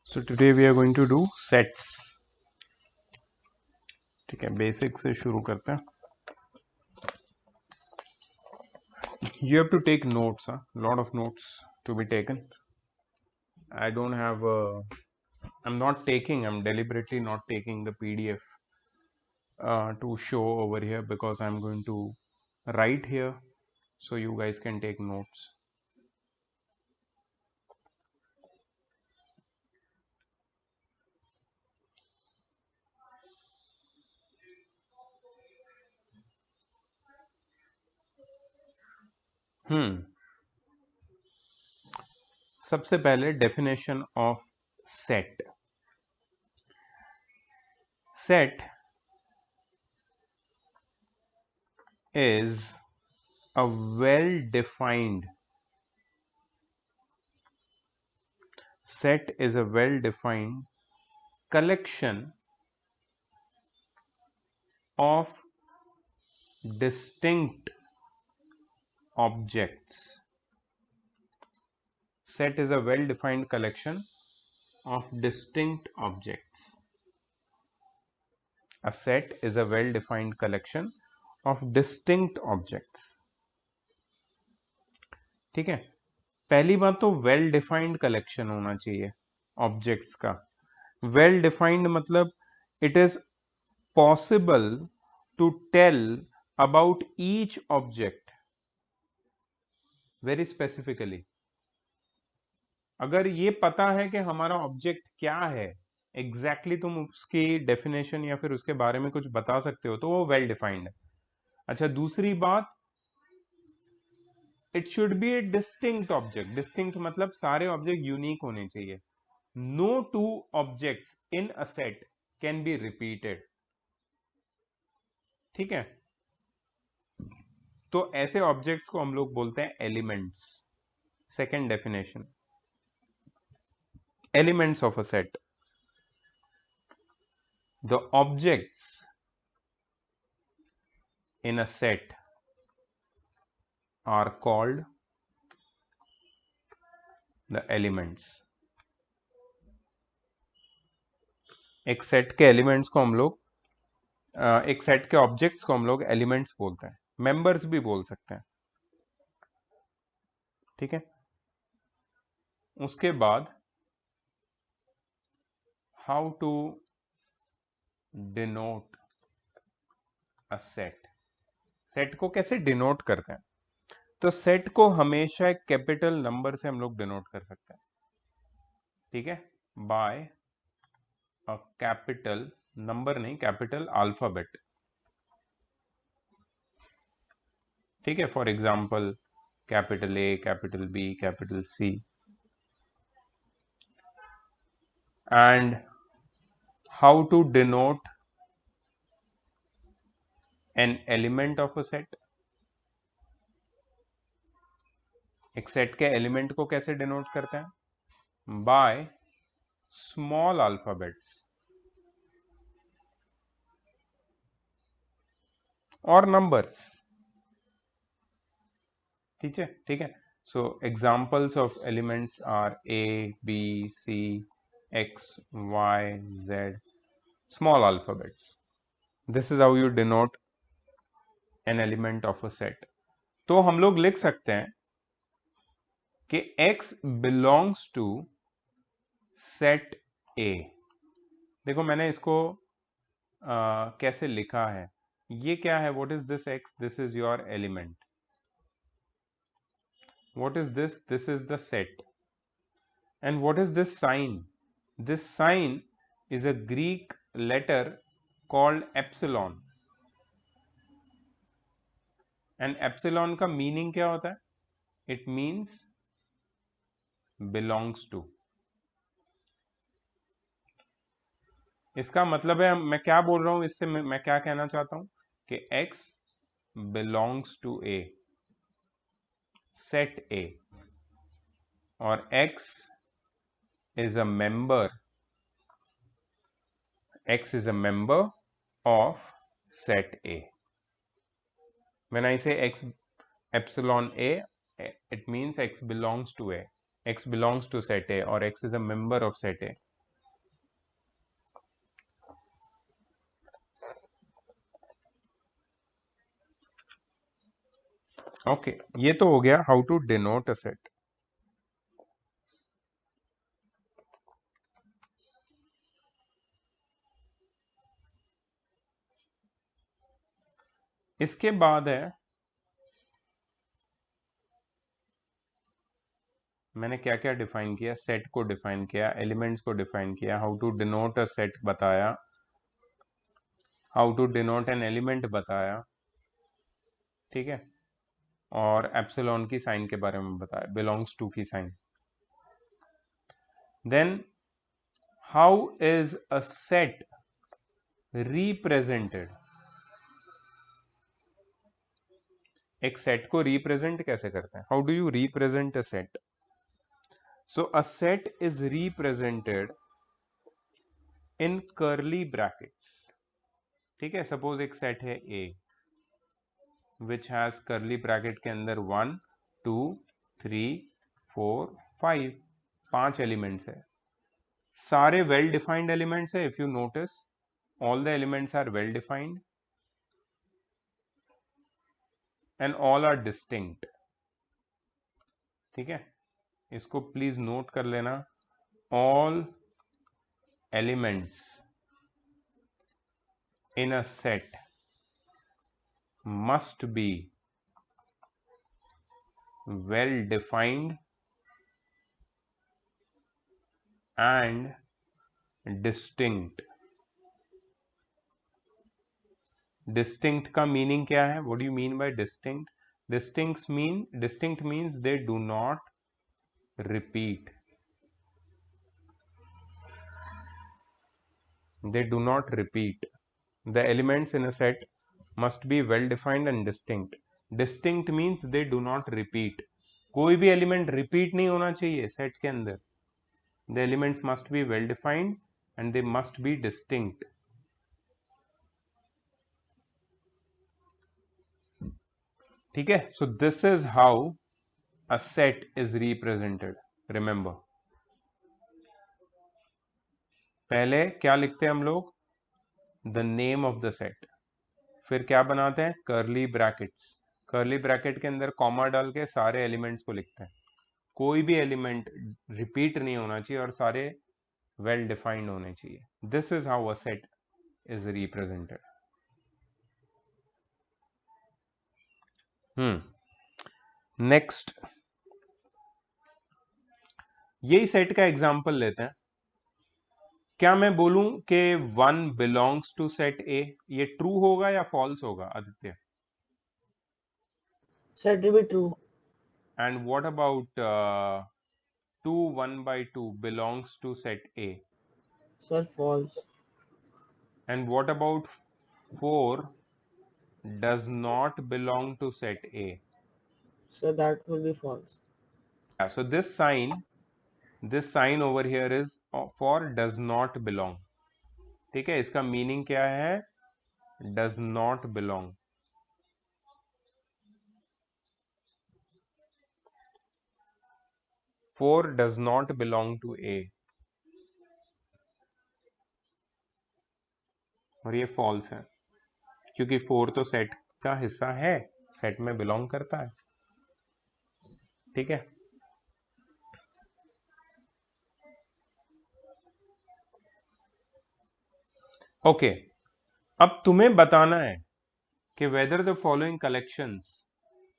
So today we are going to do sets. ठीक है, basic से शुरू करते हैं. You have to take notes, lot of notes to be taken. I don't have. I'm not taking. I'm deliberately not taking the PDF to show over here because I'm going to write here, so you guys can take notes. सबसे पहले definition of set. Set is a well defined collection of distinct objects. Set is a well defined collection of distinct objects. A set is a well defined collection of distinct objects. ठीक है, पहली बात तो well defined collection होना चाहिए objects का. Well defined मतलब it is possible to tell about each object very specifically. अगर ये पता है कि हमारा ऑब्जेक्ट क्या है एग्जैक्टली तुम उसकी डेफिनेशन या फिर उसके बारे में कुछ बता सकते हो तो वो वेल डिफाइंड है. अच्छा, दूसरी बात, it should be a distinct object. Distinct मतलब सारे ऑब्जेक्ट यूनिक होने चाहिए. No two objects in a set can be repeated. ठीक है, तो ऐसे ऑब्जेक्ट्स को हम लोग बोलते हैं elements. Second definition, elements of a set. The objects in a set are called the elements. एक सेट के एलिमेंट्स को हम लोग एक सेट के ऑब्जेक्ट्स को हम लोग एलिमेंट्स बोलते हैं. मेंबर्स भी बोल सकते हैं. ठीक है, उसके बाद how to denote a set. Set को कैसे डिनोट करते हैं? तो सेट को हमेशा एक कैपिटल नंबर से हम लोग डिनोट कर सकते हैं. ठीक है, बाय अ कैपिटल नंबर, नहीं कैपिटल अल्फाबेट. ठीक है, for example capital A, capital B, capital C. And how to denote an element of a set. एक सेट के एलिमेंट को कैसे डिनोट करते हैं? बाय स्मॉल अल्फाबेट्स और नंबर्स. ठीक है, ठीक है. So examples of elements are A, B, C, X, Y, Z, small alphabets. This is how you denote an element of a set. तो हम लोग लिख सकते हैं कि x belongs to set A. देखो मैंने इसको कैसे लिखा है. ये क्या है? What is this x? This is your element. What is this? This is the set. And what is this sign? This sign is a Greek letter called epsilon. And epsilon का मीनिंग क्या होता है? It means belongs to. इसका मतलब है, मैं क्या बोल रहा हूं इससे, मैं क्या कहना चाहता हूं कि x belongs to A, set A, और x is a member, x is a member of set A. When I say x epsilon A, it means x belongs to A. X belongs to set A, or x is a member of set A. Okay, ये तो हो गया how to denote a set. इसके बाद है, मैंने क्या क्या डिफाइन किया, सेट को डिफाइन किया, एलिमेंट्स को डिफाइन किया, how to denote a set बताया, how to denote an element बताया, ठीक है, और एप्सिलॉन की साइन के बारे में बताया, बिलोंग्स टू की sign. Then how is a set represented, एक सेट को रिप्रेजेंट कैसे करते हैं, how do you represent a set. So a set is represented in curly brackets, ठीक है। सपोज एक सेट है A which has curly bracket के अंदर 1 2 3 4 5, 5 एलिमेंट्स है, सारे वेल डिफाइंड एलिमेंट्स है। If you notice all the elements are well defined and all are distinct, ठीक है। इसको प्लीज नोट कर लेना, all elements in a set must be well defined and distinct। Distinct का meaning क्या है, what do you mean by distinct. Distinct means they do not repeat, they do not repeat, the elements in a set must be well defined and distinct। distinct means they do not repeat, कोई भी element repeat नहीं होना चाहिए set के अंदर। the elements must be well defined and they must be distinct, ठीक है। so this is how a set is represented, remember। पहले क्या लिखते हैं हम लोग, the name of the set, फिर क्या बनाते हैं, कर्ली ब्रैकेट्स, कर्ली ब्रैकेट के अंदर कॉमा डाल के सारे एलिमेंट्स को लिखते हैं, कोई भी एलिमेंट रिपीट नहीं होना चाहिए और सारे वेल डिफाइंड होने चाहिए। This is how a set is represented. Next, यही सेट का एग्जांपल लेते हैं। क्या मैं बोलूं कि 1 बिलोंग्स टू सेट ए, ये ट्रू होगा या फॉल्स होगा Aditya. Sir, it will be true. And what about 2 1 by 2 belongs to set A, Sir, false. and what about 4 does not belong to set A। Sir, that will be false. yeah, so this sign over here is for does not belong, ठीक है। इसका meaning क्या है, does not belong। 4 does not belong to A, और ये false है क्योंकि 4 तो सेट का हिस्सा है, सेट में बिलोंग करता है, ठीक है। ओके, अब तुम्हें बताना है कि whether the following collections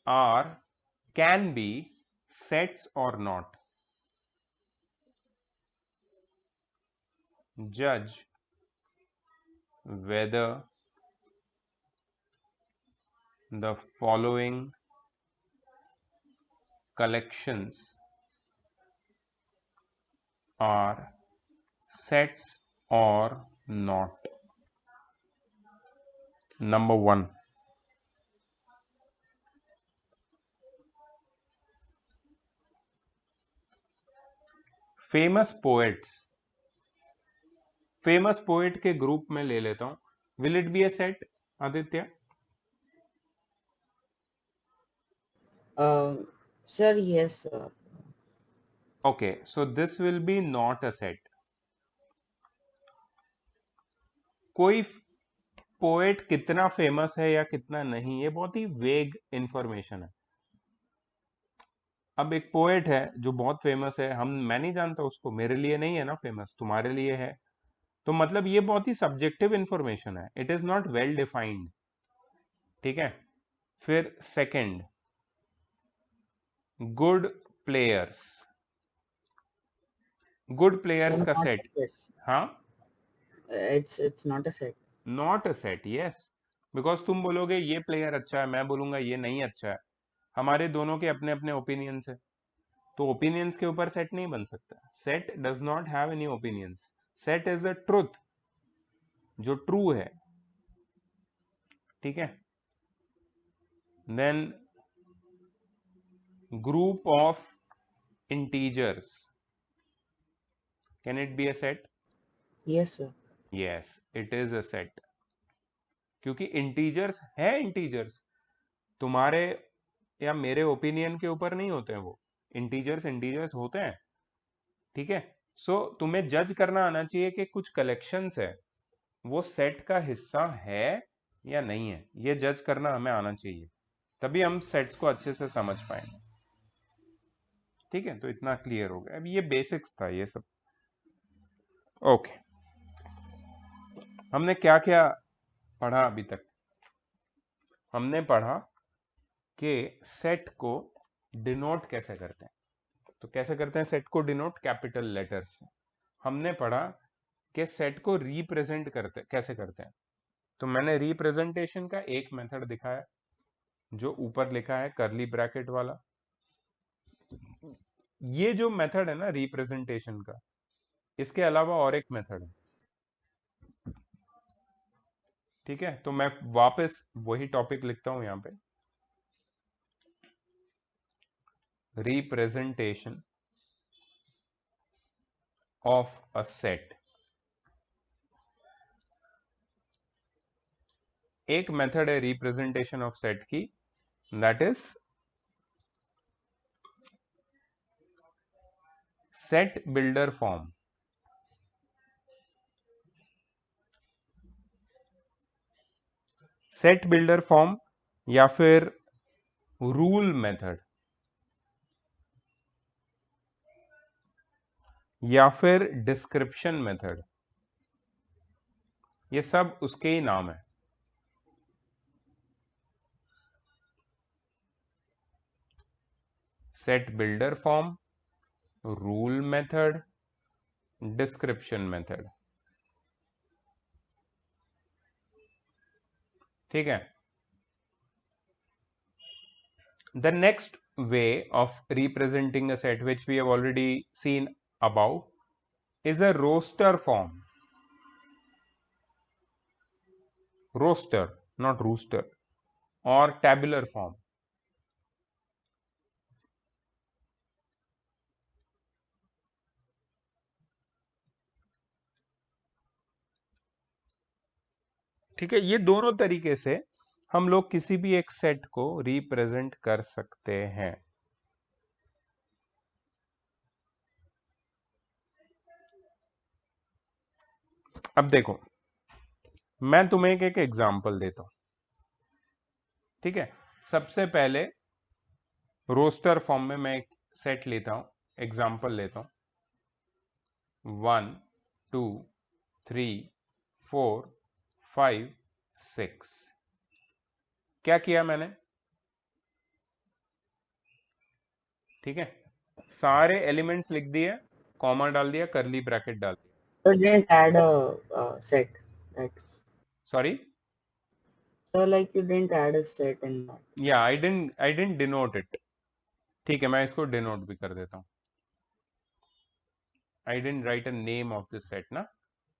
are can be sets और not. Judge whether the following collections are sets or not। Number 1, famous poets। Famous poet के ग्रुप में ले लेता हूं, will it be a set Aditya. Sir, yes, sir. Okay, so this will be not a set. कोई poet कितना famous है या कितना नहीं, ये बहुत ही वेग इंफॉर्मेशन है। अब एक पोएट है जो बहुत फेमस है, मैं नहीं जानता उसको, मेरे लिए नहीं है ना फेमस, तुम्हारे लिए है। तो मतलब ये बहुत ही सब्जेक्टिव इंफॉर्मेशन है, it is not well defined. ठीक है। फिर second, good players. Good Sir, players का not a सेट। set. हाँ, It's not a set. Not a set, yes. Because तुम बोलोगे ये प्लेयर अच्छा है, मैं बोलूंगा ये नहीं अच्छा है, हमारे दोनों के अपने अपने ओपिनियंस है। तो ओपिनियंस के ऊपर सेट नहीं बन सकता। Set does not have any opinions. Set is the truth, जो ट्रू है। ठीक है। Then group of integers, can it be a set? Yes, sir. Yes, it is a set, क्योंकि इंटीजर्स है। इंटीजर्स तुम्हारे या मेरे ओपिनियन के ऊपर नहीं होते हैं, वो इंटीजर्स इंटीजर्स होते हैं। ठीक है। सो तुम्हें जज करना आना चाहिए कि कुछ कलेक्शंस है वो सेट का हिस्सा है या नहीं है, ये जज करना हमें आना चाहिए, तभी हम सेट्स को अच्छे से समझ पाएंगे। ठीक है, तो इतना क्लियर हो गया। अब ये बेसिक्स था ये सब। ओके, हमने क्या क्या पढ़ा अभी तक? हमने पढ़ा कि सेट को डिनोट कैसे करते हैं। तो कैसे करते हैं सेट को डिनोट? कैपिटल लेटर्स से। हमने पढ़ा कि सेट को रिप्रेजेंट करते कैसे करते हैं। तो मैंने रिप्रेजेंटेशन का एक मेथड दिखाया, जो ऊपर लिखा है करली ब्रैकेट वाला। ये जो मेथड है ना रिप्रेजेंटेशन का, इसके अलावा और एक मेथड है। ठीक है, तो मैं वापस वही टॉपिक लिखता हूं यहां पे, रिप्रेजेंटेशन ऑफ अ सेट। एक मेथड है रिप्रेजेंटेशन ऑफ सेट की, that is set builder form. Set builder form या फिर रूल मेथड या फिर डिस्क्रिप्शन मेथड, ये सब उसके ही नाम है। Set builder form, rule method, description method. ठीक है। The next way of representing a set, which we have already seen above, is a roster form. Roster, not rooster, or tabular form. ठीक है, ये दोनों तरीके से हम लोग किसी भी एक सेट को रिप्रेजेंट कर सकते हैं। अब देखो, मैं तुम्हें एक एग्जांपल देता हूं। ठीक है, सबसे पहले रोस्टर फॉर्म में मैं एक सेट लेता हूं, एग्जांपल लेता हूं। 1 2 3 4 5 6। क्या किया मैंने? ठीक है, सारे एलिमेंट्स लिख दिए, कॉमा डाल दिया, करली ब्रैकेट डाल दिया। So didn't add a set, right? Sorry, So like you didn't add a set in that. या आई डिडंट डिनोट इट। ठीक है, मैं इसको डिनोट भी कर देता हूं। I didn't write a name of this set ना,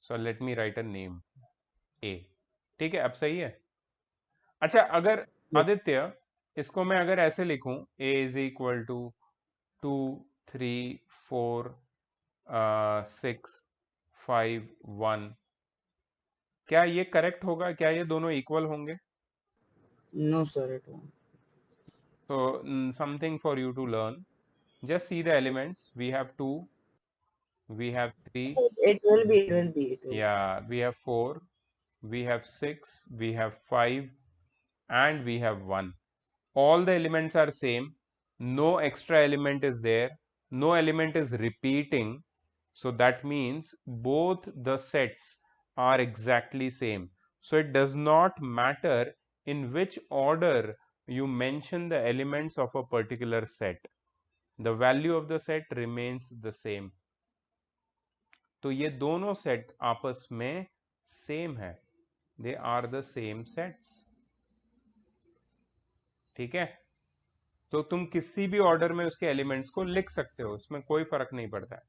so let me write a name A. ठीक है, अब सही है। अच्छा, अगर Yes. आदित्य, इसको मैं अगर ऐसे लिखूं, ए इज इक्वल टू 2 3 4 6 5 1, क्या ये करेक्ट होगा? क्या ये दोनों इक्वल होंगे? No, sir, it won't. So something for you to learn. Just see the elements. We have 2, we have 3, It will be. It will be. It will. yeah, we have 4, we have 6, we have 5, and we have 1. All the elements are same. no extra element is there, no element is repeating, so that means both the sets are exactly same. So it does not matter in which order you mention the elements of a particular set, the value of the set remains the same. तो ये दोनों set आपस में same है, they are the same sets. ठीक है, तो तुम किसी भी ऑर्डर में उसके एलिमेंट्स को लिख सकते हो, उसमें कोई फर्क नहीं पड़ता है।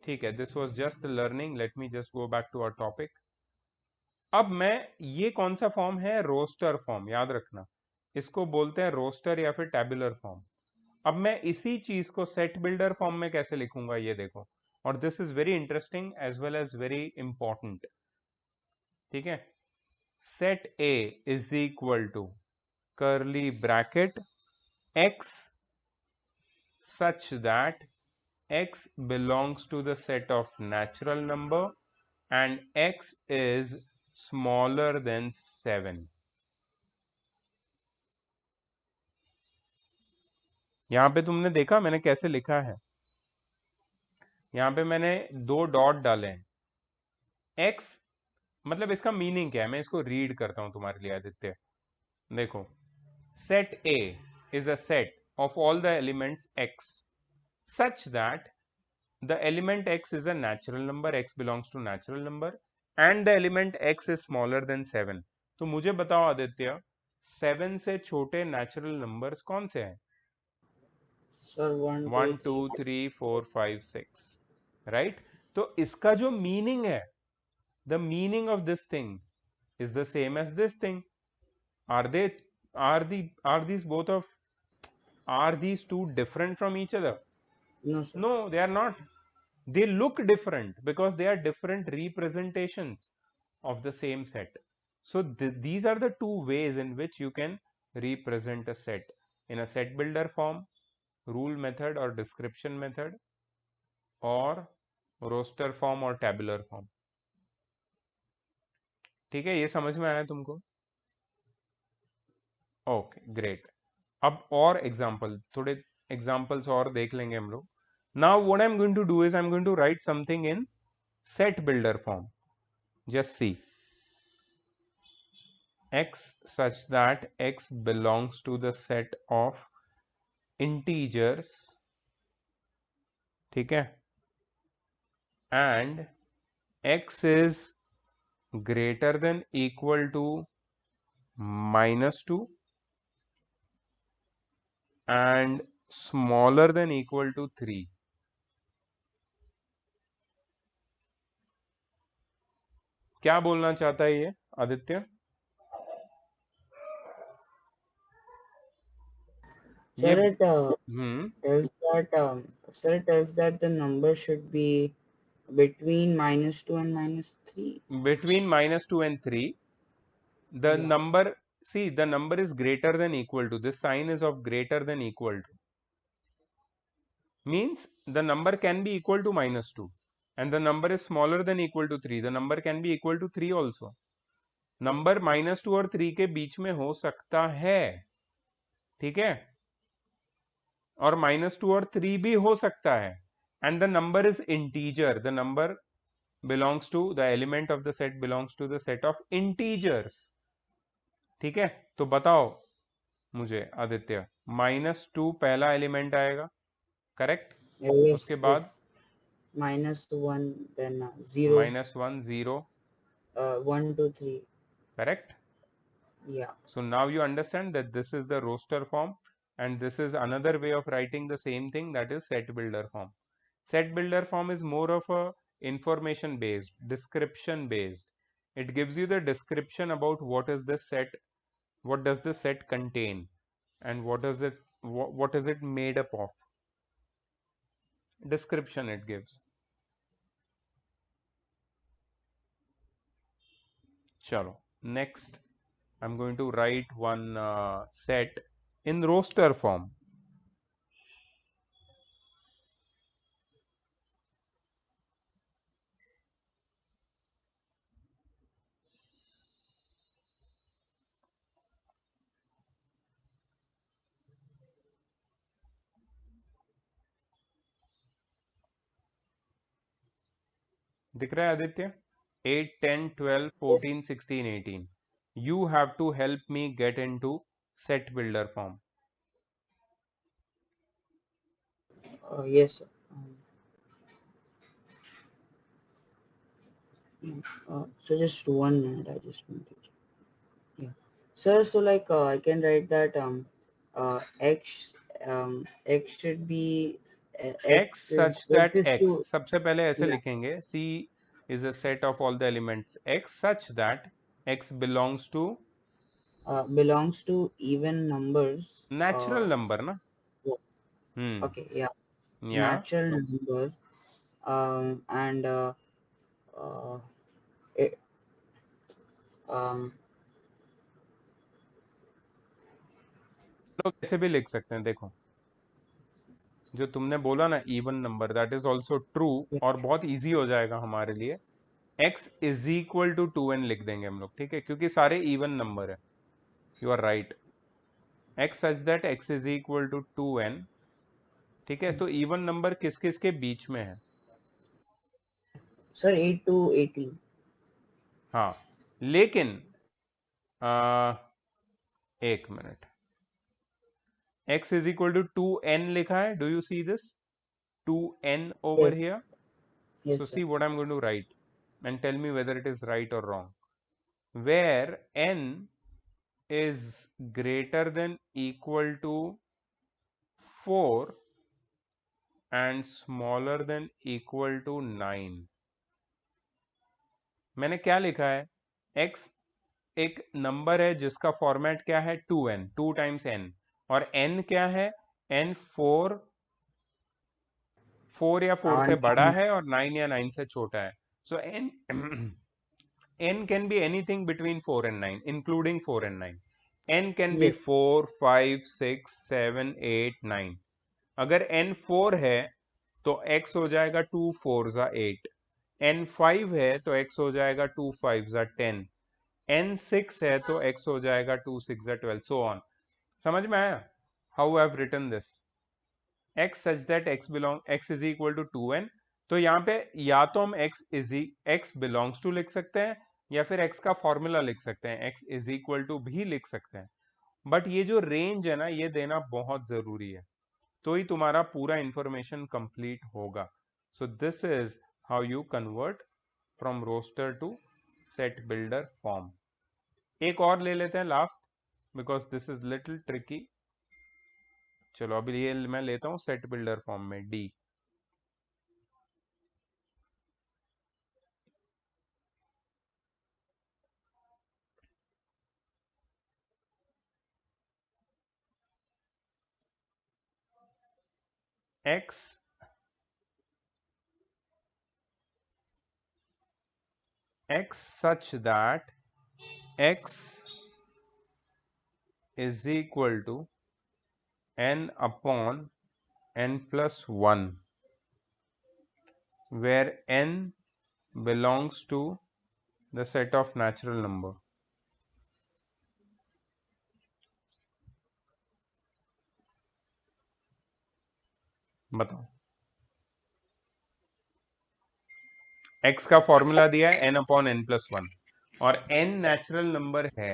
ठीक है, this was just learning, let me just go back to our topic. अब मैं, ये कौन सा फॉर्म है, रोस्टर फॉर्म, याद रखना इसको बोलते हैं रोस्टर या फिर टेबुलर फॉर्म। अब मैं इसी चीज को सेट बिल्डर फॉर्म में कैसे लिखूंगा ये देखो, और this is very interesting as well as very important. ठीक है, set A is equal to curly bracket x such that x belongs to the set of natural number and x is smaller than 7। यहां पे तुमने देखा मैंने कैसे लिखा है, यहां पे मैंने दो डॉट डाले हैं। x मतलब इसका मीनिंग क्या है, मैं इसको रीड करता हूं तुम्हारे लिए आदित्य। देखो, set A is a set of all the elements x such that the element x is a natural number, x belongs to natural number and the element x is smaller than 7। तो मुझे बताओ आदित्य, 7 से छोटे natural numbers कौन से हैं? Sir, 1, 2, 1 2 3. 3 4 5 6, right. तो इसका जो मीनिंग है, the meaning of this thing is the same as this thing. Are they, are these both of, are these two different from each other? No, sir. No, they are not. They look different because they are different representations of the same set. So these are the two ways in which you can represent a set: in a set builder form, rule method or description method, or roster form or tabular form। ठीक है, ये समझ में आया तुमको? Okay great. अब और example, थोड़े एग्जाम्पल्स और देख लेंगे हम लोग। Now what I am going to do is I am going to write something in set builder form। Just see, x such that x belongs to the set of integers, ठीक है, and x is greater than equal to -2 and smaller than equal to 3। क्या बोलना चाहता है ये आदित्य? ये Sir, it hmm, tells that sir, it tells that the number should be between -2 and -3. between -2 and 3, the Yeah. number, see the number is greater than equal to, this sign is of greater than equal to, means the number can be equal to -2 and the number is smaller than equal to 3, the number can be equal to 3 also। Number -2 और 3 के बीच में हो सकता है, ठीक है, और -2 और 3 भी हो सकता है, and the number is integer, the number belongs to the element of the set belongs to the set of integers। ठीक है, तो बताओ मुझे आदित्य, -2 पहला एलिमेंट आएगा, करेक्ट, उसके Yes, बाद yes. -1, then 0, -1 0, 1, 2, 3. correct। Yeah. So now you understand that this is the roster form and this is another way of writing the same thing, that is set builder form। Set builder form is more of a information based, description based, it gives you the description about what is the set, what does the set contain and what is it, what is it made up of, description it gives। Chalo, next I'm going to write one set in roster form। दिख रहा है Aditya? 8, 10, 12, Yes. 14, 16, 18. You have to help me get into set builder form. Yes. So just 1 minute. I just need to. Yeah. So like I can write that x should be X such x that is X, to, सबसे पहले ऐसे yeah, लिखेंगे, C is a set of all the elements X such that X belongs to belongs to even numbers. natural number ना. Yeah, Hmm. okay, yeah, Yeah. natural number. And uh, it, um, लोग ऐसे भी लिख सकते हैं, देखो जो तुमने बोला ना even number, that is also true, yeah. और बहुत इजी हो जाएगा हमारे लिए. x is equal to 2n लिख देंगे हम लोग, ठीक है, क्योंकि सारे इवन नंबर है. You are right. x such that x is equal to 2n. ठीक है, तो इवन नंबर किस किस के बीच में है? Sir, 8 to 18. हाँ, लेकिन आ, एक minute, x is equal to 2n लिखा है. Do you see this 2n over Yes, here? yes, So sir. see what I'm going to write and tell me whether it is right or wrong. Where n is greater than equal to 4 and smaller than equal to 9. मैंने क्या लिखा है? x एक number है जिसका format क्या है? 2n, 2 times n. और n क्या है? n 4 या 4 से बड़ा And है और 9 या 9 से छोटा है. सो n n can be anything between 4 and 9, including 4 and 9. n can be yes, 4, 5, 6, 7, 8, 9. अगर n 4 है तो x हो जाएगा 2 4 जा 8. n 5 है तो x हो जाएगा 2 5 जा 10. n 6 है तो x हो जाएगा 2 6 जा 12, so on. समझ में आया how I have written this? x such that x is equal to 2n. तो यहाँ पे या तो हम x बिलोंग्स टू लिख सकते हैं, या फिर x का फॉर्मूला लिख सकते हैं, x इज इक्वल टू भी लिख सकते हैं. बट ये जो रेंज है ना, ये देना बहुत जरूरी है, तो ही तुम्हारा पूरा इंफॉर्मेशन कंप्लीट होगा. So this is how you convert from roster to set builder form. एक और ले लेते हैं last, because this is little tricky. चलो अभी ये मैं लेता हूं सेट बिल्डर फॉर्म में D. x such that x is equal to n upon n plus 1, where n belongs to the set of natural number. बताओ. x का formula दिया है n अपॉन n प्लस 1, और n नेचुरल नंबर है.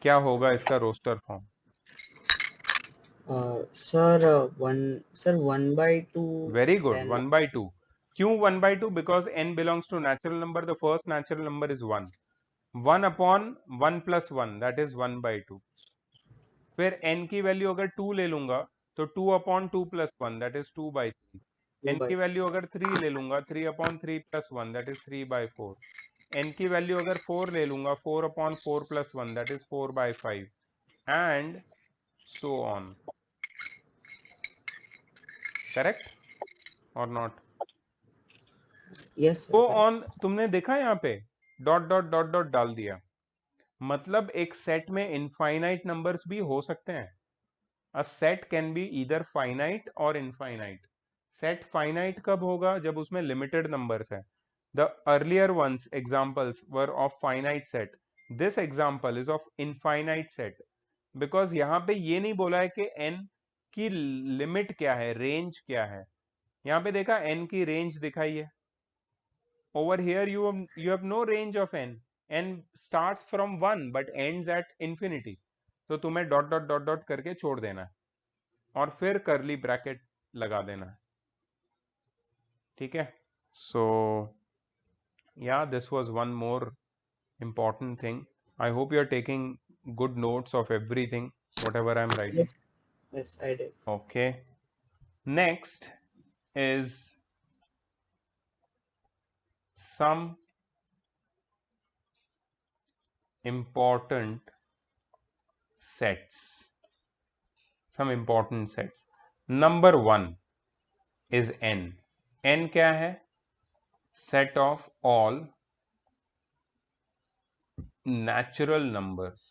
क्या होगा इसका roster form? sir, 1/2, very good, then 1/2. क्यों 1/2? Because n belongs to natural number, the first natural number is 1. 1 upon 1 plus 1, that is 1/2. फिर n की वैल्यू अगर 2 ले लूंगा तो 2 upon 2 plus 1, that is 2/3. 2 n by की वैल्यू अगर 3 ले लूंगा, 3 upon 3 plus 1, that is 3/4. n की वैल्यू अगर 4 ले लूंगा, 4 upon 4 plus 1, that is 4/5, and so on. Correct और not? yes, sir, so correct. On. तुमने देखा यहाँ पे डॉट डॉट डॉट डॉट डाल दिया, मतलब एक सेट में इनफाइनाइट नंबर्स भी हो सकते हैं. A set can be either finite or infinite. Set finite कब होगा? जब उसमें लिमिटेड नंबर्स है. The earlier ones examples were of finite set. This example is of infinite set, because यहाँ पे ये नहीं बोला है कि n की लिमिट क्या है, रेंज क्या है. यहाँ पे देखा n की रेंज दिखाई है. Over here you have no range of n. n starts from 1 but ends at infinity. तो तुम्हें डॉट डॉट डॉट डॉट करके छोड़ देना है और फिर करली ब्रैकेट लगा देना है. ठीक है. सो yeah, this was one more important thing. I hope you are taking good notes of everything whatever I'm writing. Yes, I did. Okay. Next is some important sets. Some important sets. Number 1 is n. n क्या है? Set of all natural numbers.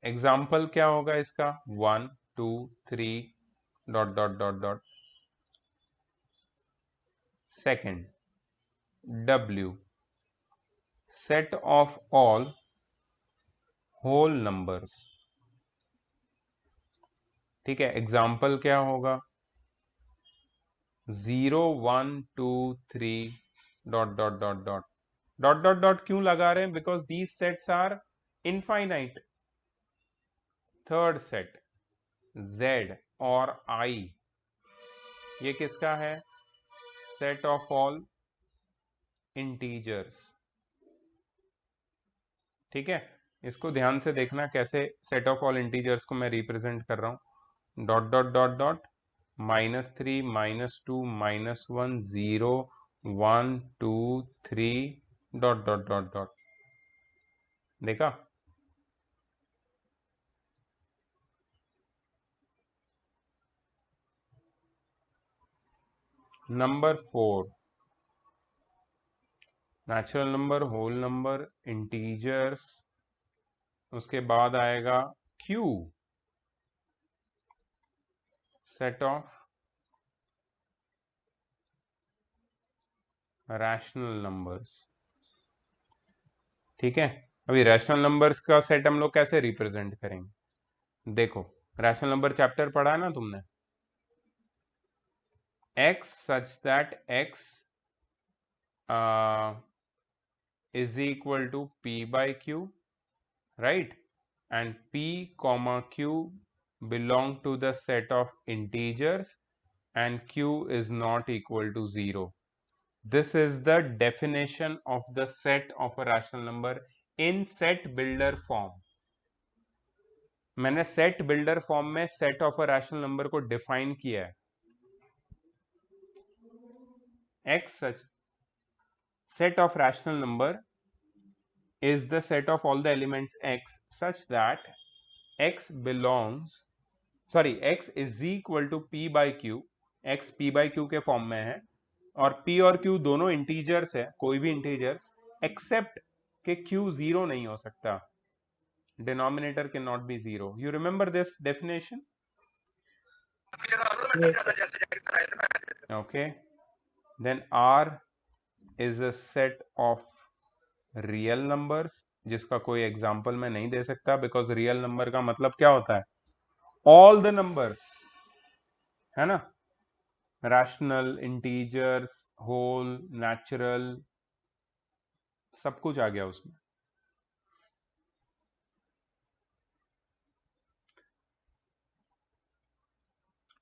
Example क्या होगा इसका? 1 2 3 dot dot dot dot. Second, w, set of all whole numbers. ठीक है. Example क्या होगा? 0 1 2 3 dot dot dot dot. Dot dot dot क्यों लगा रहे हैं? Because these sets are infinite. Third set z और i, ये किसका है? Set of all integers. ठीक है. इसको ध्यान से देखना कैसे सेट ऑफ ऑल इंटीजर्स को मैं रिप्रेजेंट कर रहा हूं. Dot dot dot dot -3 -2 -1 0 1 2 3 dot dot dot dot. देखा? Number 4, natural number, whole number, integers. उसके बाद आएगा q, set of rational numbers. ठीक है. अभी रैशनल नंबर्स का सेट हम लोग कैसे रिप्रेजेंट करेंगे? देखो, रैशनल नंबर चैप्टर पढ़ा है ना तुमने? x such that x is equal to p by q, right? And p comma q belong to the set of integers and q is not equal to 0. This is the definition of the set of a rational number in set builder form. मैंने set builder form में set of a rational number को define किया है. x such set of rational number is the set of all the elements x such that x is equal to p by q. x p by q के form में है और p और q दोनों integers है, कोई भी integers, accept कि q जीरो नहीं हो सकता. denominator cannot be 0. You remember this definition? Yes, Okay. Then R is a set of real numbers, जिसका कोई एग्जाम्पल मैं नहीं दे सकता बिकॉज रियल नंबर का मतलब क्या होता है? ऑल द नंबर्स, है ना? रैशनल, इंटीजर्स, होल, नेचुरल, सब कुछ आ गया उसमें.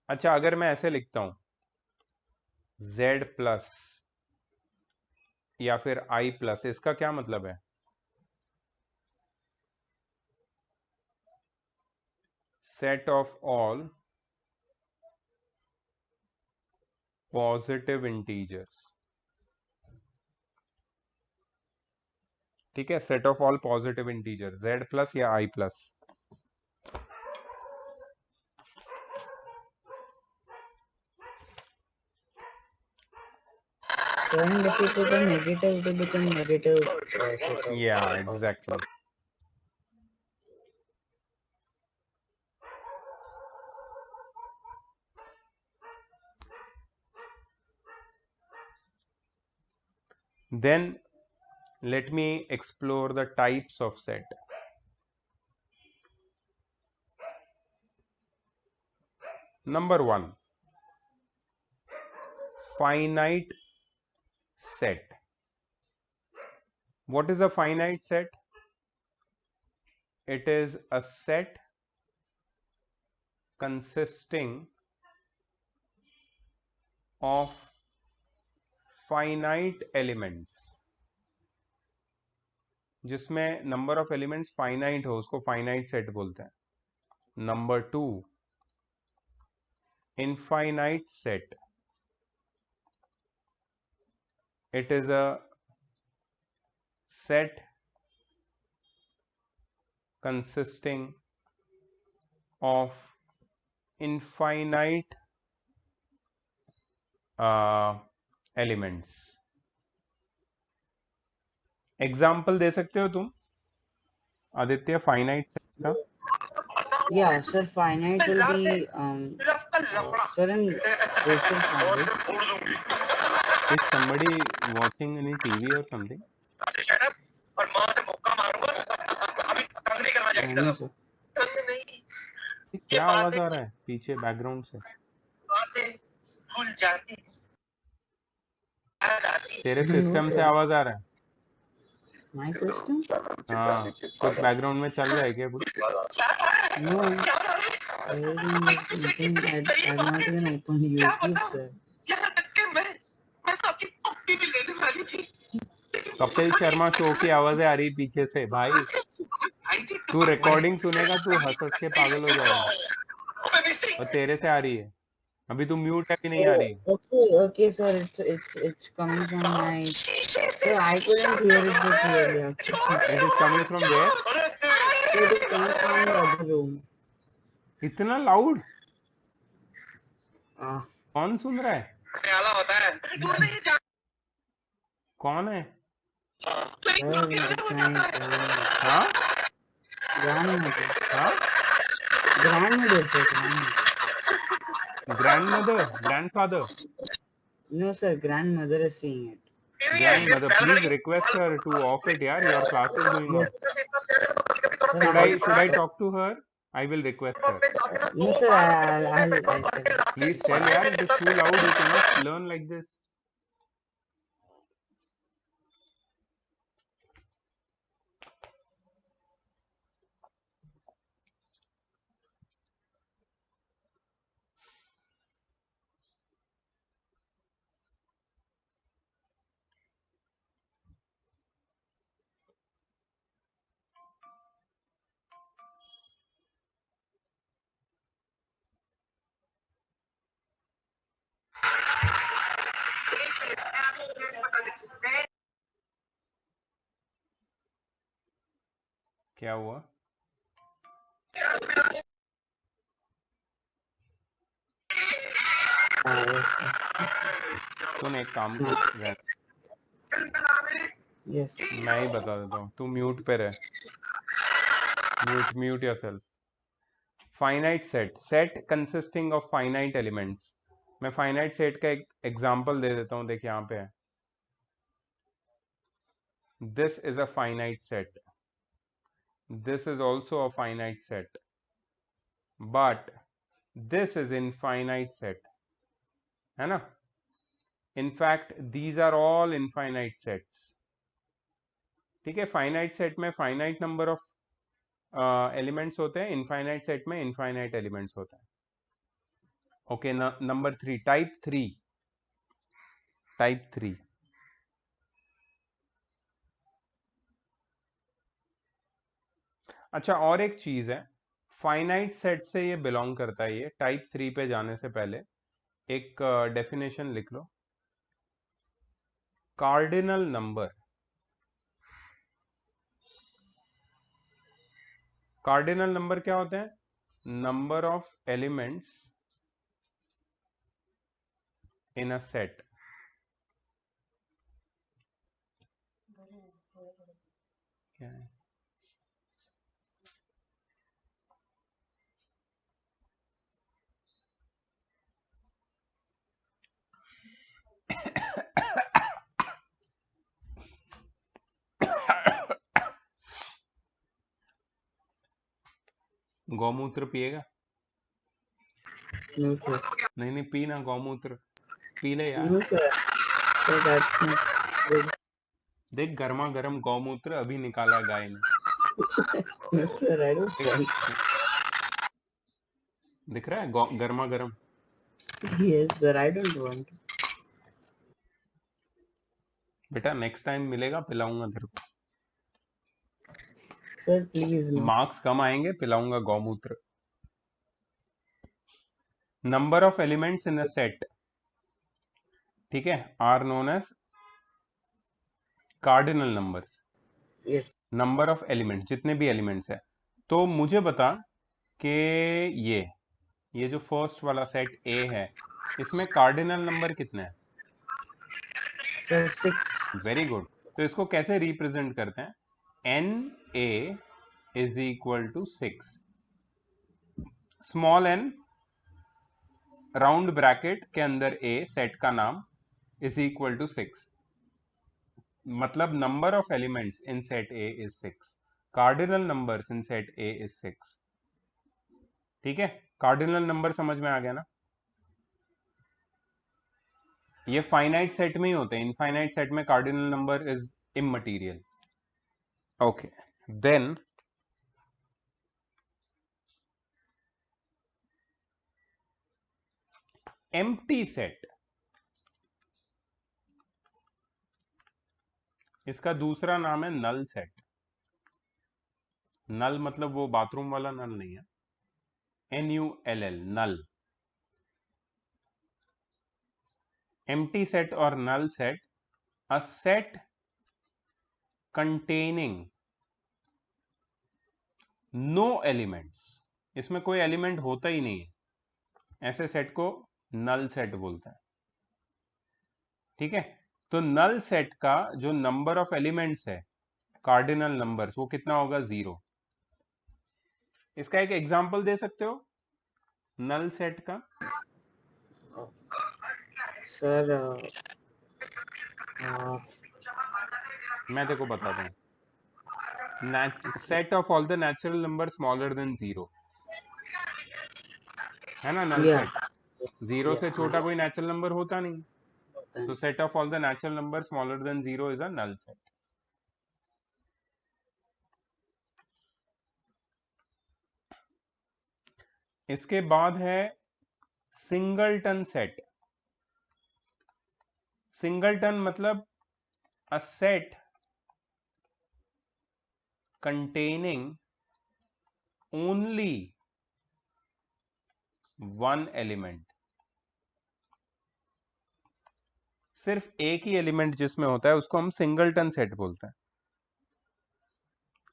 अच्छा, अगर मैं ऐसे लिखता हूं z प्लस या फिर i प्लस, इसका क्या मतलब है? Set of all positive integers. ठीक है. Set of all positive integer, z plus या i plus. and if you put a negative, it will become negative set of Yeah, exactly. Then let me explore the types of set. Number 1, finite set. What is a finite set? It is a set consisting of finite elements, जिसमें number of elements finite हो उसको finite set बोलते हैं. Number 2, infinite set. It is a set consisting of infinite elements. Example दे सकते हो तुम Aditya finite set का? Yeah, sir, finite will be sir in racial family. Is somebody watching any TV or something? नहीं sir. क्या आवाज आ रहा है पीछे बैकग्राउंड से? तेरे सिस्टम से आवाज आ रहा है? My system? हाँ, कुछ बैकग्राउंड में चल रहा है क्या कुछ? No. Nothing. I've not even opened YouTube, sir. Kapil Sharma show की आवाजें आ रही पीछे से भाई. तू रिकॉर्डिंग सुनेगा तू हंस हंस के पागल हो जाएगा. और तेरे से आ रही है. अभी तू म्यूट है कि नहीं आ रही है? Okay, sir. It's coming from my. Sir, I couldn't hear it so clearly. Actually. It is coming from where? It is coming from the other room. इतना लाउड Ah. कौन सुन रहा है? कौन है? It's my हाँ grandmother. हाँ Grandmother, sir. Grandmother. Grandmother grandfather? No, sir. Grandmother is seeing it. Grandmother, please request her to off it यार. Your class is going on. Sir, should I talk to her? I will request her. No, sir. I'll tell her. Please tell yaar, it is too loud. You cannot learn like this. क्या हुआ? Yes, sir. सुन एक काम कर, Yes. मैं ही बता देता हूँ. तू म्यूट पे रह. Mute yourself. Finite set, set consisting of finite elements. मैं फाइनाइट सेट का एक एग्जांपल दे देता हूँ. देख यहाँ पे है. This is a finite set. This is also a finite set, but this is infinite set, है ना? In fact, these are all infinite sets. ठीक है. फाइनाइट सेट में फाइनाइट नंबर ऑफ एलिमेंट्स होते हैं, इनफाइनाइट सेट में infinite elements होते हैं. ओके. Number 3, type 3. अच्छा, और एक चीज है, फाइनाइट सेट से ये बिलोंग करता है. ये टाइप 3 पे जाने से पहले एक डेफिनेशन लिख लो. Cardinal number. कार्डिनल नंबर क्या होते हैं? Number of elements in a set. क्या है? गौमूत्र पिएगा? No, sir. नहीं पीना गौमूत्र. पी ले यार। No, sir. So that's not good. देख गर्मा गर्म गौमूत्र अभी निकाला गाय ने। No, sir, I don't देख, want. दिख रहा है गर्मा गर्म। Yes, sir, I don't want. बेटा नेक्स्ट टाइम मिलेगा पिलाऊंगा तेरे को। Sir, please, no. मार्क्स कम आएंगे, पिलाऊंगा गौमूत्र। Number of elements in a set, ठीक है, are known as cardinal numbers. Yes. Number of elements, जितने भी एलिमेंट्स है। तो मुझे बता कि ये जो फर्स्ट वाला सेट ए है, इसमें कार्डिनल नंबर कितने हैं? Sir, 6. Very good. तो इसको कैसे रिप्रेजेंट करते हैं? N A is equal to 6। Small n round bracket के अंदर ए सेट का नाम इज इक्वल टू 6। मतलब number of elements in set A is 6। Cardinal numbers in set A is 6। ठीक है, कार्डिनल नंबर समझ में आ गया ना? ये फाइनाइट सेट में ही होते हैं, इनफाइनाइट सेट में cardinal number is immaterial. Okay, then empty set, इसका दूसरा नाम है नल सेट। नल मतलब वो बाथरूम वाला नल नहीं है, NULL, नल। एम्प्टी सेट और null set, a set containing no elements, इसमें कोई एलिमेंट होता ही नहीं है, ऐसे सेट को नल सेट बोलते हैं। ठीक है, तो नल सेट का जो नंबर ऑफ एलिमेंट्स है, कार्डिनल नंबर्स, वो कितना होगा? 0। इसका एक एग्जांपल दे सकते हो नल सेट का? Sir, मैं तेको बताता हूँ। Set of all the natural number smaller than 0, है ना नल yeah. सेट? 0 से छोटा कोई नेचुरल नंबर होता नहीं, Yeah. तो set of all the natural number smaller than 0 is a null set. इसके बाद है सिंगलटन सेट। सिंगलटन मतलब a set containing only one element, सिर्फ एक ही एलिमेंट जिसमें होता है उसको हम सिंगलटन सेट बोलते हैं।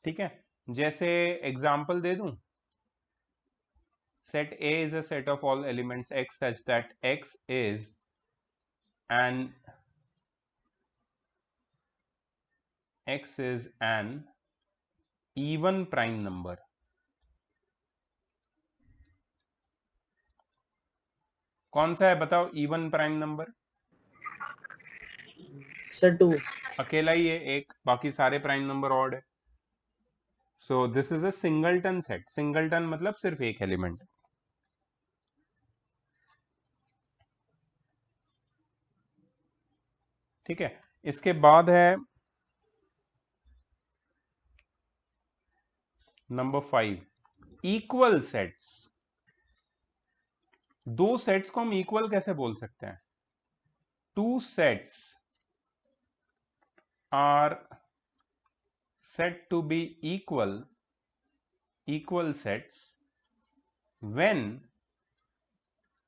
ठीक है, जैसे एग्जांपल दे दूं, set A is a set of all elements x such that x is an even prime number। कौन सा है बताओ इवन प्राइम नंबर? Sir, 2. अकेला ही है एक, बाकी सारे प्राइम नंबर ऑड है। So this is a singleton set. Singleton मतलब सिर्फ एक एलिमेंट। ठीक है, इसके बाद है नंबर 5, इक्वल सेट्स। दो सेट्स को हम इक्वल कैसे बोल सकते हैं? Two sets are said to be equal sets when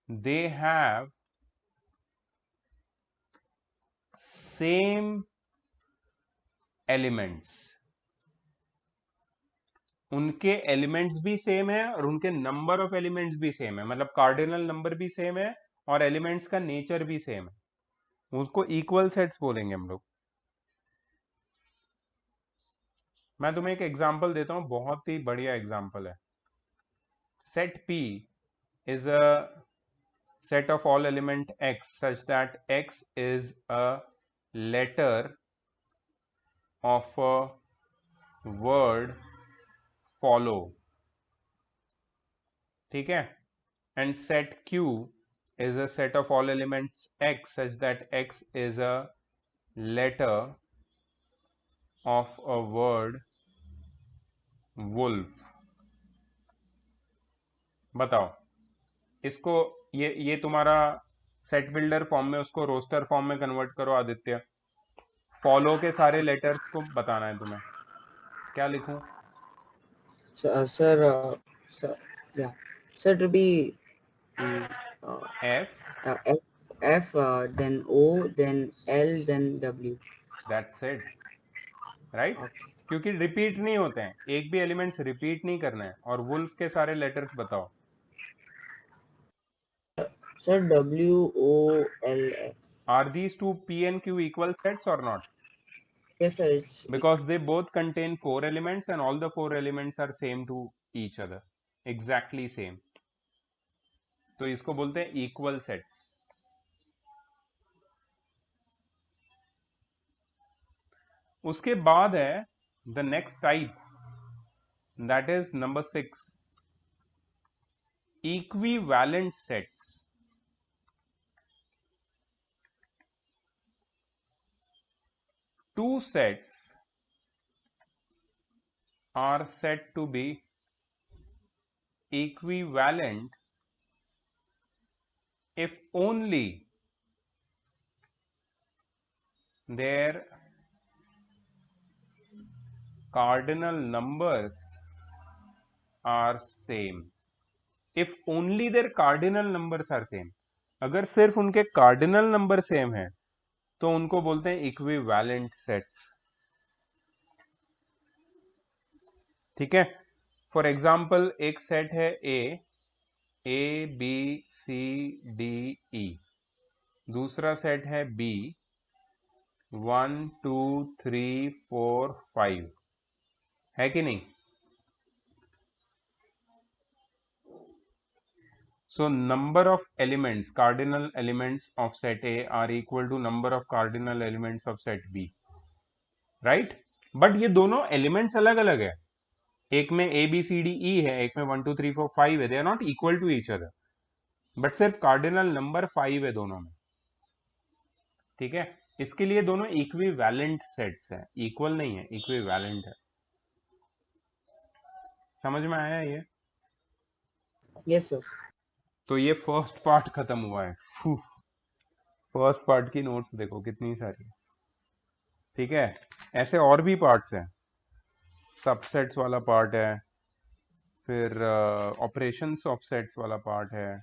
they have same elements। उनके एलिमेंट्स भी सेम है और उनके नंबर ऑफ एलिमेंट्स भी सेम है, मतलब कार्डिनल नंबर भी सेम है और एलिमेंट्स का नेचर भी सेम है, उसको इक्वल सेट्स बोलेंगे हम लोग। मैं तुम्हें एक एग्जांपल देता हूं, बहुत ही बढ़िया एग्जांपल है। Set P is a set of all element x such that x is a letter of a word follow। ठीक है, and set Q is a set of all elements x such that x is a letter of a word wolf. बताओ इसको, ये तुम्हारा set builder form में, उसको roster form में convert करो आदित्य. फॉलो के सारे लेटर्स को बताना है तुम्हें. क्या लिखूं? Sir, yeah, sir, to be F. F, then O, then L, then W. That's it. Right. Okay. क्योंकि रिपीट नहीं होते हैं, एक भी एलिमेंट्स रिपीट नहीं करना है. और वुल्फ के सारे लेटर्स बताओ. Sir, W, O, L, F. Are these two P and Q equal sets or not? Yes, sir. It's Because they both contain 4 elements and all the 4 elements are same to each other. Exactly same. तो इसको बोलते हैं equal sets. उसके बाद है the next type, that is number 6, equivalent sets. Two sets are said to be equivalent if only their cardinal numbers are same. If only their cardinal numbers are same. अगर सिर्फ उनके cardinal number same है तो उनको बोलते हैं equivalent sets. ठीक है. फॉर एग्जाम्पल एक सेट है ए बी सी डी ई. दूसरा सेट है बी 1 2 3 4 5. है कि नहीं? So number of elements, cardinal elements of set A are equal to number of cardinal elements of set B, right? But ये दोनों elements अलग अलग है. एक में A B C D E है, एक में 1 2 3 4 5 है. They are not equal to each other. But सिर्फ cardinal number 5 है दोनों में. ठीक है. इसके लिए दोनों equivalent sets है, equal नहीं है, equivalent है. समझ में आया ये? yes, sir. तो ये फर्स्ट पार्ट खत्म हुआ है. फर्स्ट पार्ट की नोट्स देखो कितनी सारी. ठीक है. ऐसे और भी पार्ट्स हैं. सबसेट्स वाला पार्ट है, फिर ऑपरेशंस ऑफ सेट्स वाला पार्ट है,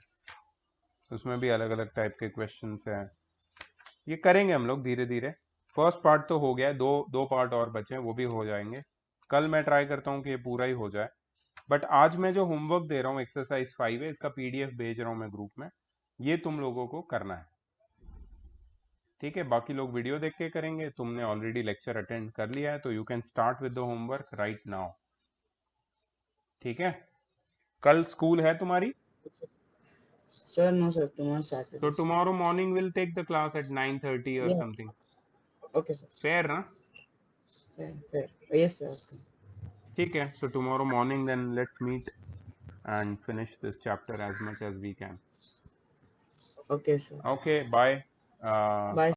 उसमें भी अलग अलग टाइप के क्वेश्चंस हैं. ये करेंगे हम लोग धीरे धीरे. फर्स्ट पार्ट तो हो गया, दो पार्ट और बचे हैं, वो भी हो जाएंगे. कल मैं ट्राई करता हूँ कि ये पूरा ही हो जाए. बट आज मैं जो होमवर्क दे रहा हूँ एक्सरसाइज 5 है, इसका पीडीएफ भेज रहा हूँ मैं ग्रुप में. ये तुम लोगों को करना है. ठीक है. बाकी लोग वीडियो देख के करेंगे. तुमने ऑलरेडी लेक्चर अटेंड कर लिया है तो you can start with the homework right now. ठीक है. कल स्कूल है तुम्हारी? Sir, no, sir. Tomorrow Saturday. So tomorrow morning we'll take the class at 9:30 or Yeah. something. Okay, sir. Fair, na? Fair. Yes, sir. Okay. ठीक है. So tomorrow morning then let's meet and finish this chapter as much as we can. Okay, sir. Okay. Bye. Bye.